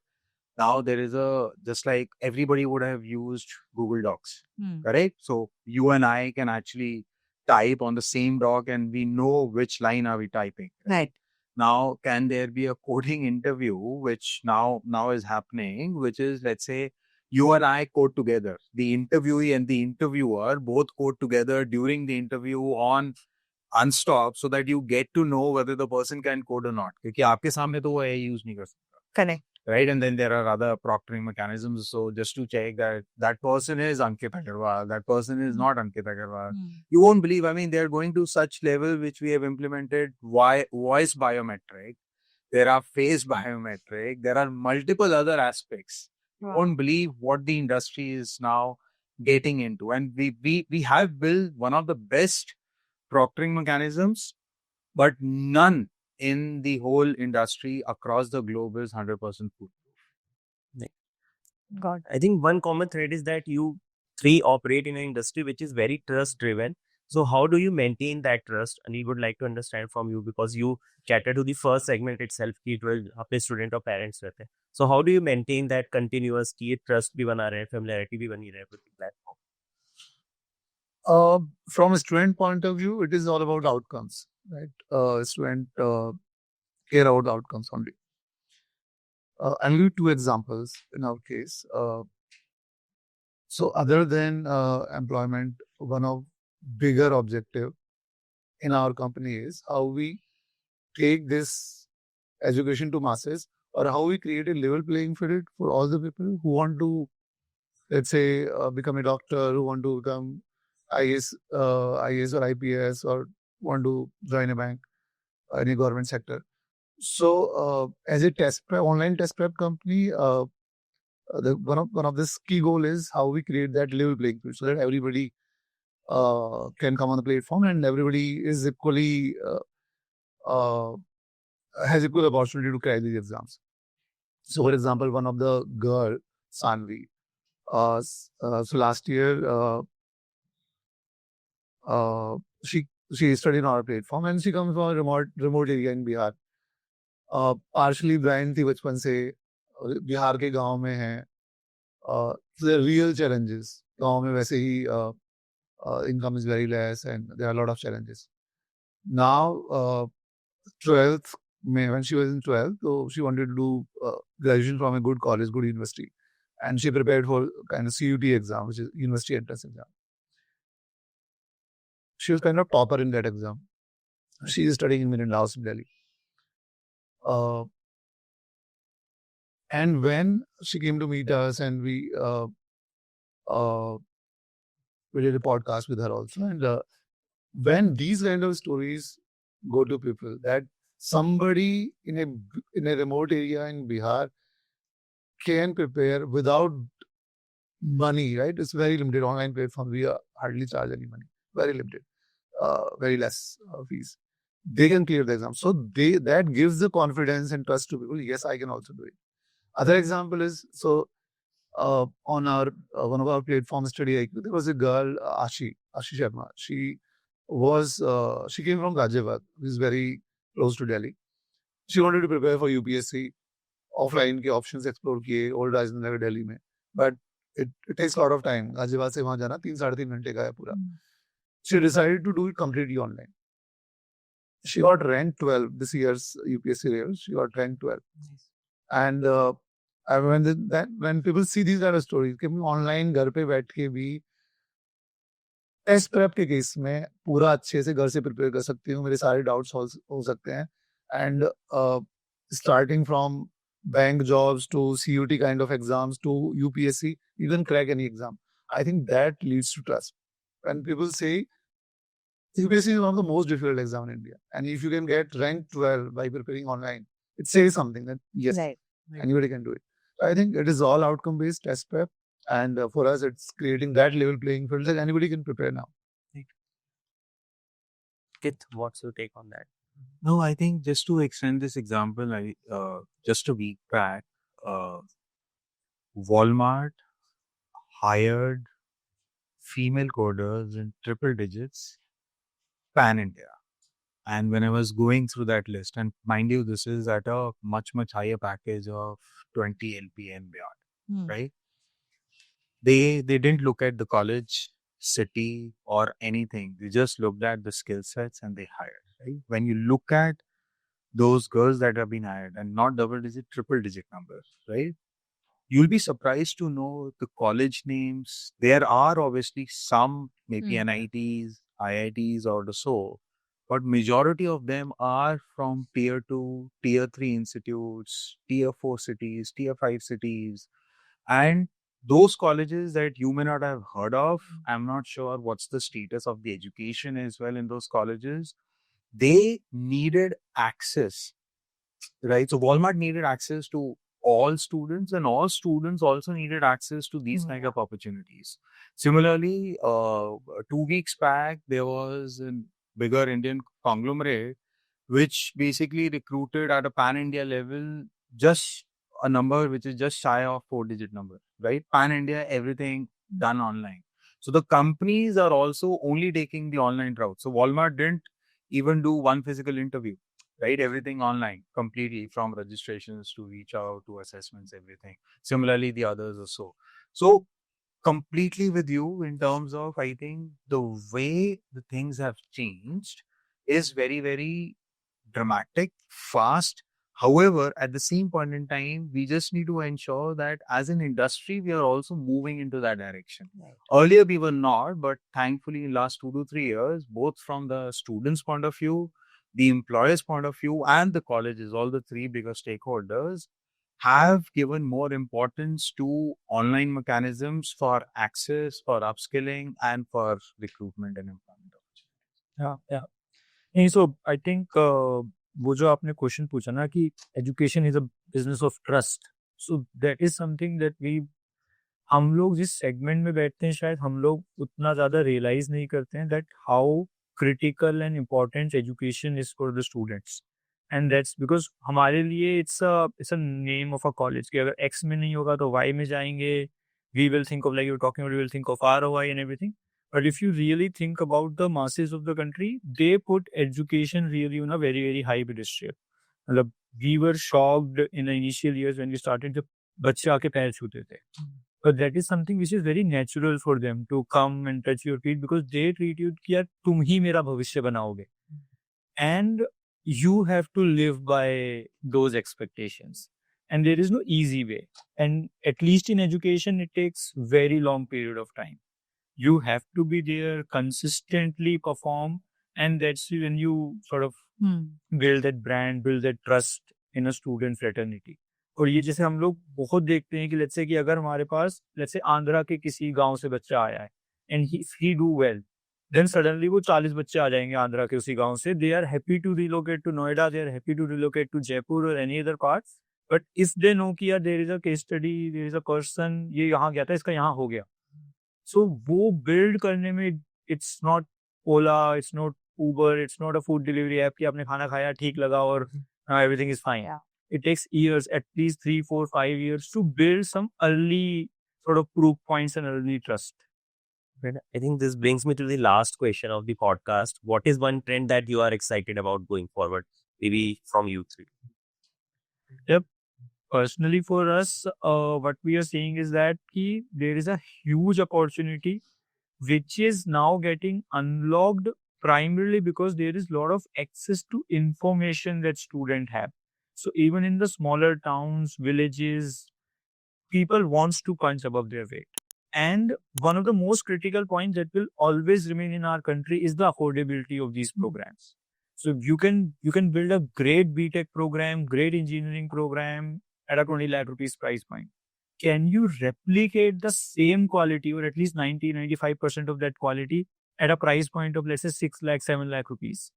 now there is just like everybody would have used Google Docs, correct? So you and I can actually type on the same doc and we know which line are we typing. Right. Now, can there be a coding interview, which now is happening, which is, let's say, you and I code together. The interviewee and the interviewer both code together during the interview on Unstop, so that you get to know whether the person can code or not. क्योंकि आपके सामने तो वो AI use नहीं कर सकता. Correct. Right? And then there are other proctoring mechanisms. So just to check that that person is Ankit Aggarwal, that person is not Ankit Aggarwal. You won't believe, I mean, they're going to such level which we have implemented voice biometric. There are face biometric. There are multiple other aspects. You won't believe what the industry is now getting into. And we have built one of the best proctoring mechanisms, but none in the whole industry across the globe is 100% foolproof. God. I think one common thread is that you three operate in an industry which is very trust driven. So how do you maintain that trust? And we would like to understand from you, because you cater to the first segment itself कि 12 अपने student और parents रहते हैं. So how do you maintain that continuous कि trust भी बना रहे, familiarity भी बनी रहे with the platform? From a student point of view, it is all about outcomes, right? Student care about outcomes only. I'll give you two examples in our case. So other than employment, one of bigger objective in our company is how we take this education to masses, or how we create a level playing field for all the people who want to, let's say, become a doctor, who want to become IAS or IPS, or want to join a bank, any government sector. So as a online test prep company, one of this key goal is how we create that level playing field so that everybody can come on the platform and everybody is equally has equal opportunity to crack these exams. So, for example, one of the girl, Sanvi, so last year she studied on our platform and she comes from a remote area in Bihar. Partially blind थी बचपन से, बिहार के गांव में है. The real challenges, गांव में वैसे ही income is very less and there are a lot of challenges. Now 12th when she was in 12th, so she wanted to do graduation from a good college, good university, and she prepared for kind of CUT exam, which is university entrance exam. She was kind of topper in that exam. She is studying in Miran House in Delhi. And when she came to meet us and we did a podcast with her also, and when these kind of stories go to people, that somebody in a remote area in Bihar can prepare without money, right? It's very limited online platform. We hardly charge any money. Very limited, very less fees. They can clear the exam. So that gives the confidence and trust to people. Yes, I can also do it. Other example is, so on our one of our platform study IQ, there was a girl, Ashish Sharma. She came from Ghaziabad, which is very close to Delhi. She wanted to prepare for UPSC. Offline के options explore किए old Rajendra Nagar Delhi में, but it takes a lot of time. Ghaziabad से वहाँ जाना 3-3.5 घंटे का है पूरा. She decided to do it completely online. She got ranked 12 this year's UPSC Rails. She got ranked 12. And when people see these kind of stories, कि online घर पे बैठ के भी टेस्ट प्रेप के केस में पूरा अच्छे से घर से प्रिपेयर कर सकती हूँ, मेरे सारे डाउट्स हो सकते हैं, and starting from bank jobs to CUT kind of exams to UPSC, you can crack any exam. I think that leads to trust. When people say UPSC is one of the most difficult exam in India, and if you can get ranked 12 by preparing online, it says something that yes, anybody can do it. So I think it is all outcome based test prep, and for us it's creating that level playing field that anybody can prepare now. Kit, what's your take on that? No, I think just to extend this example, just a week back, Walmart hired female coders in triple digits, pan India. And when I was going through that list, and mind you, this is at a much, much higher package of 20 LPA and beyond, right? They didn't look at the college, city, or anything. They just looked at the skill sets and they hired, right? When you look at those girls that have been hired, and not double digit, triple digit numbers, right? You'll be surprised to know the college names. There are obviously some, maybe NITs, IITs or so, but majority of them are from tier 2, tier 3 institutes, tier 4 cities, tier 5 cities. And those colleges that you may not have heard of, I'm not sure what's the status of the education as well in those colleges. They needed access, right? So Walmart needed access to all students, and all students also needed access to these kind of opportunities. Similarly, 2 weeks back, there was a bigger Indian conglomerate which basically recruited at a pan-India level just a number which is just shy of 4-digit number, right? Pan-India, everything done online. So the companies are also only taking the online route. So Walmart didn't even do one physical interview, right? Everything online, completely from registrations to reach out to assessments, everything. Similarly, the others also. So completely with you in terms of, I think the way the things have changed is very, very dramatic, fast. However, at the same point in time, we just need to ensure that as an industry, we are also moving into that direction. Right. Earlier, we were not, but thankfully, in last 2 to 3 years, both from the students' point of view, the employers' point of view, and the colleges, all the three bigger stakeholders, have given more importance to online mechanisms for access, for upskilling, and for recruitment and employment opportunities. Yeah. नहीं, so I think वो जो आपने question पूछा ना कि education is a business of trust, so that is something that we, हम लोग जिस सेगमेंट में बैठते हैं शायद हम लोग उतना ज़्यादा रियलाइज नहीं करते हैं that how critical and important education is for the students, and that's because हमारे लिए it's a name of a college कि अगर एक्स में नहीं होगा तो वाई में जाएंगे, we will think of like you talking we will think of ROI and everything. But if you really think about the masses of the country, they put education really on a very, very high pedestal. मतलब we were shocked in the initial years when we started जब बच्चे आके पैर छूते थे. But that is something which is very natural for them to come and touch your feet because they treat you कि यार तुम ही मेरा भविष्य बनाओगे. And you have to live by those expectations. And there is no easy way. And at least in education, it takes very long period of time. You have to be there, consistently perform, and that's when you sort of build that brand, build that trust in a student fraternity. और ये जैसे हम लोग बहुत देखते हैं कि let's say कि अगर हमारे पास लेट्स से आंध्रा के किसी गांव से बच्चा आया है and he do well, then suddenly वो 40 बच्चे आ जाएंगे आंध्रा के उसी गांव से, they are happy to relocate to Noida, they are happy to relocate to Jaipur और any other part. But if they know कि यार there is a case study, there is a person, ये यहाँ गया था, इसका यहाँ हो गया. सो वो बिल्ड करने में it's not Ola, it's not Uber, it's not a food delivery app कि आपने खाना खाया ठीक लगा और everything is fine. It takes years, at least 3, 4, 5 years to build some early sort of proof points and early trust. Right. I think this brings me to the last question of the podcast. What is one trend that you are excited about going forward? Maybe from you three. Yep. Personally, for us, what we are seeing is that there is a huge opportunity which is now getting unlocked primarily because there is a lot of access to information that students have. So even in the smaller towns, villages, people wants to punch above their weight. And one of the most critical points that will always remain in our country is the affordability of these programs. So you can build a great BTech program, great engineering program at a 20 lakh rupees price point. Can you replicate the same quality or at least 90-95% of that quality at a price point of let's say 6 lakh, 7 lakh rupees?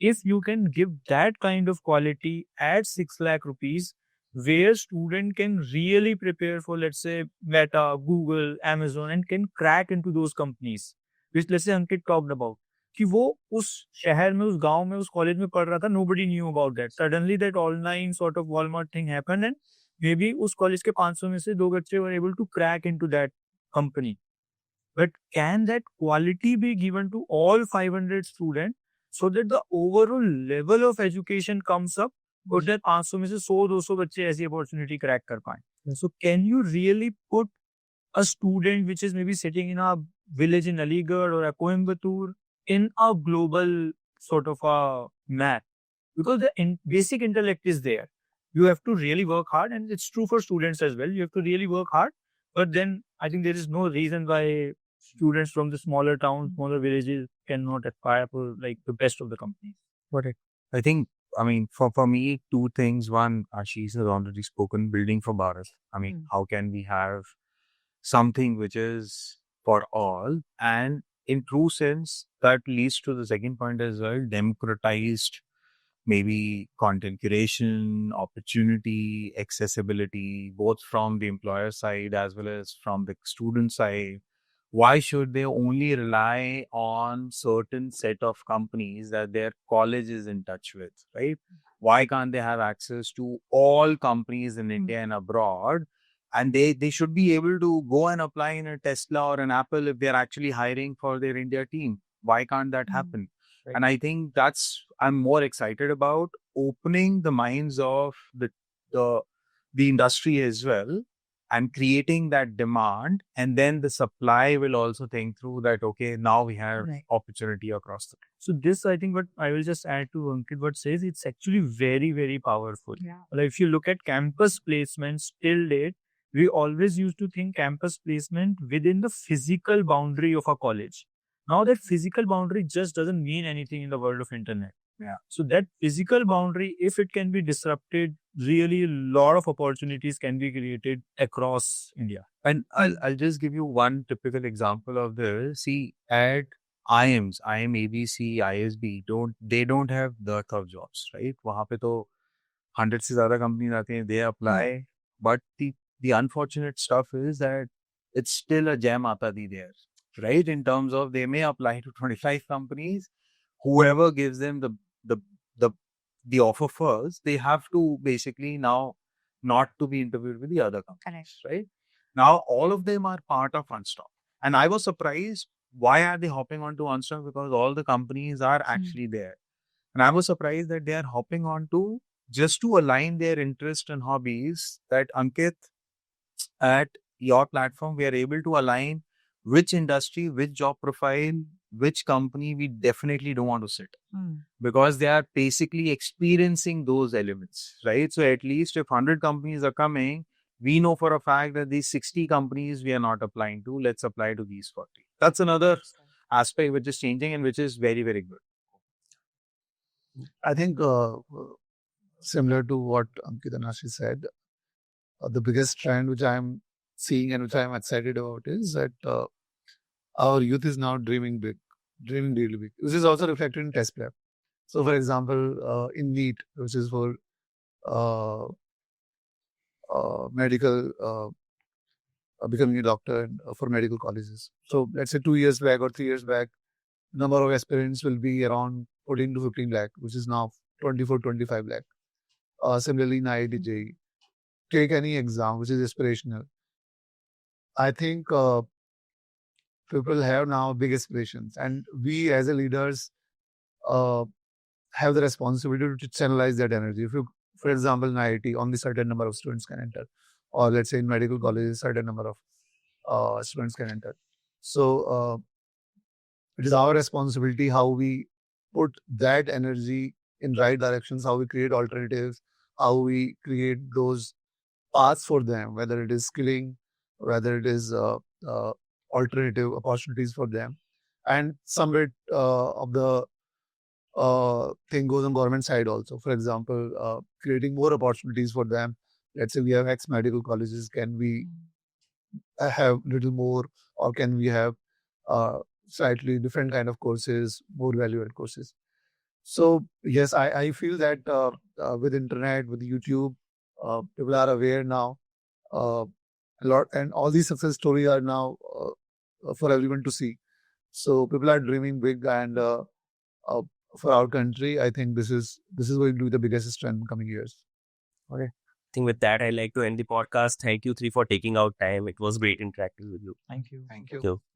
If you can give that kind of quality at 6 lakh rupees, where student can really prepare for let's say Meta, Google, Amazon and can crack into those companies, which let's say Ankit talked about, कि वो उस शहर में, उस गांव में, उस college में पढ़ रहा था, nobody knew about that. Suddenly that online sort of Walmart thing happened and maybe उस कॉलेज के 500 में से 2 बच्चे were able to crack into that company. But can that quality be given to all 500 students so that the overall level of education comes up, और that 500 में से 100-200 बच्चे ऐसी अपॉर्चुनिटी क्रैक कर पाए? So can you really put a student which is maybe sitting in a village in Aligarh or a Coimbatore in a global sort of a map? because the basic intellect is there. You have to really work hard, and it's true for students as well. You have to really work hard, but then I think there is no reason why students from the smaller towns, smaller villages cannot aspire for like the best of the companies. Correct. I think, I mean, for me, two things. One, Ashish has already spoken, building for Bharat. I mean, how can we have something which is for all? And in true sense, that leads to the second point as well, democratized maybe content curation, opportunity, accessibility, both from the employer side as well as from the student side. Why should they only rely on certain set of companies that their college is in touch with, right? Why can't they have access to all companies in India and abroad? And they should be able to go and apply in a Tesla or an Apple if they're actually hiring for their India team. Why can't that happen? Right. And I think I'm more excited about opening the minds of the industry as well, and creating that demand, and then the supply will also think through that, okay, now we have opportunity across the. So this, I think, what I will just add to Ankit what says, it's actually very, very powerful. Yeah. Like if you look at campus placements till date, we always used to think campus placement within the physical boundary of a college. Now that physical boundary just doesn't mean anything in the world of internet. Yeah. So that physical boundary, if it can be disrupted, really a lot of opportunities can be created across India. And I'll just give you one typical example of this. See, at IIMs, IIM, ABC, ISB, they don't have dearth of jobs, right? वहाँ पे तो 100 से ज़्यादा companies आते हैं, they apply. But the unfortunate stuff is that it's still a jam atadi there, right? In terms of they may apply to 25 companies, whoever gives them the offer first, they have to basically now not to be interviewed with the other companies, right? Now, all of them are part of Unstop. And I was surprised, why are they hopping onto Unstop? Because all the companies are actually there. And I was surprised that they are hopping onto just to align their interests and hobbies, that Ankit, at your platform, we are able to align which industry, which job profile, which company we definitely don't want to sit. Because they are basically experiencing those elements, right? So at least if 100 companies are coming, we know for a fact that these 60 companies we are not applying to, let's apply to these 40. That's another aspect which is changing and which is very, very good. I think similar to what Ankit and Ashish said, the biggest trend which I'm seeing and which I'm excited about is that our youth is now dreaming big, dreaming really big. This is also reflected in test prep. So, for example, in NEET, which is for medical, becoming a doctor and, for medical colleges. So, let's say 2 years back or 3 years back, number of aspirants will be around 14 to 15 lakh, which is now 24, 25 lakh. Similarly, in IIT JEE, take any exam which is aspirational. I think people have now big aspirations, and we as a leaders have the responsibility to channelize that energy. If you, for example, in IIT, only certain number of students can enter, or let's say in medical colleges, certain number of students can enter. So it is our responsibility how we put that energy in right directions, how we create alternatives, how we create those paths for them, whether it is skilling, whether it is alternative opportunities for them. And some bit of the thing goes on government side also. For example, creating more opportunities for them. Let's say we have X medical colleges, can we have little more, or can we have slightly different kind of courses, more value-added courses? So yes, I feel that with internet, with YouTube, people are aware now a lot, and all these success stories are now for everyone to see. So people are dreaming big, and for our country, I think this is going to be the biggest strength in coming years. Okay. I think with that, I'd like to end the podcast. Thank you three for taking out time. It was great interacting with you. Thank you. Thank you. Thank you.